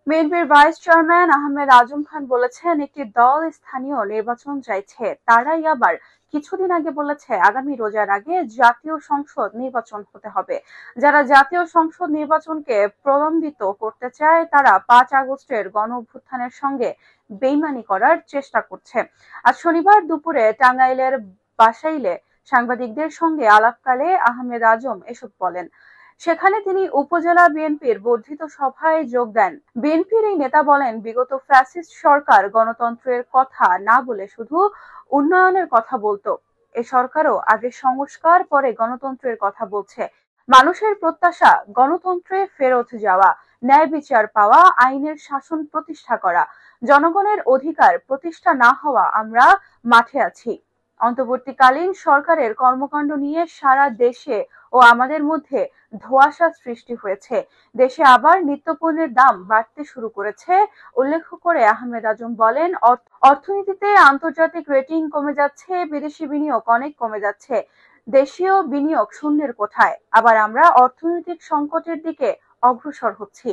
বিএনপির vice chairman Ahmed Azam Khan বলেছেন, একটি দল স্থানীয় নির্বাচন চাইছে, তারাই আবার কিছুদিন আগে বলেছে আগামী রোজার আগে জাতীয় সংসদ নির্বাচন হতে হবে। যারা জাতীয় সংসদ নির্বাচনকে প্রলম্বিত করতে চায় তারা 5 আগস্টের গণঅভ্যুত্থানের সঙ্গে বেইমানি করার চেষ্টা করছে। আজ শনিবার দুপুরে টাঙ্গাইলের বাসাইলে সাংবাদিকদের সঙ্গে আলাপকালে আহমেদ আজম এসব বলেন। সেখানে তিনি উপজেলা বিএনপির বর্ধিত সভায় যোগ দেন। বিএনপির এই নেতা বলেন, বিগত ফ্যাসিস্ট সরকার গণতন্ত্রের কথা না বলে শুধু উন্নয়নের কথা বলতো। এ সরকারও আগে সংস্কার পরে গণতন্ত্রের কথা বলছে। মানুষের প্রত্যাশা গণতন্ত্রে ফেরত যাওয়া, ন্যায় বিচার পাওয়া, আইনের শাসন প্রতিষ্ঠা করা। জনগণের অধিকার প্রতিষ্ঠা না হওয়া আমরা মাঠে আছি। অন্তর্বর্তীকালীন সরকারের কর্মকাণ্ড নিয়ে সারা দেশে ও আমাদের মধ্যে ধোঁয়াশা সৃষ্টি হয়েছে। দেশে আবার নিত্যপণ্যের দাম বাড়তে শুরু করেছে। উল্লেখ করে আহমেদ আজম বলেন, অর্থনীতিতে আন্তর্জাতিক রেটিং কমে যাচ্ছে, বিদেশি বিনিয়োগ অনেক কমে যাচ্ছে, দেশীয় বিনিয়োগ শূন্যের কোঠায়। আবার আমরা অর্থনৈতিক সংকটের দিকে অগ্রসর হচ্ছি।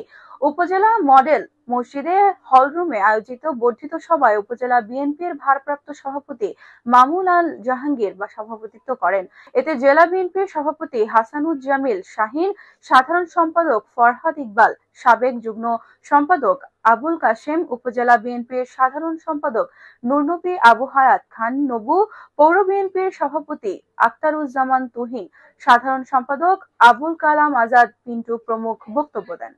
উপজেলা মডেল মসজিদে হলরুমে আয়োজিত বর্ধিত সভায় উপজেলা বিএনপির ভারপ্রাপ্ত সভাপতি মামুন আল জাহাঙ্গীর সভাপতিত্ব করেন। এতে জেলা বিএনপির সভাপতি হাসানুজ্জামিল শাহীন, সাধারণ সম্পাদক ফরহাদ ইকবাল, সাবেক যুগ্ম সম্পাদক আবুল কাশেম, উপজেলা বিএনপির সাধারণ সম্পাদক নুরনবী আবু হায়াত খান নবু, পৌর বিএনপির সভাপতি আখতারুজ্জামান তুহিন, সাধারণ সম্পাদক আবুল কালাম আজাদ পিন্টু প্রমুখ বক্তব্য দেন।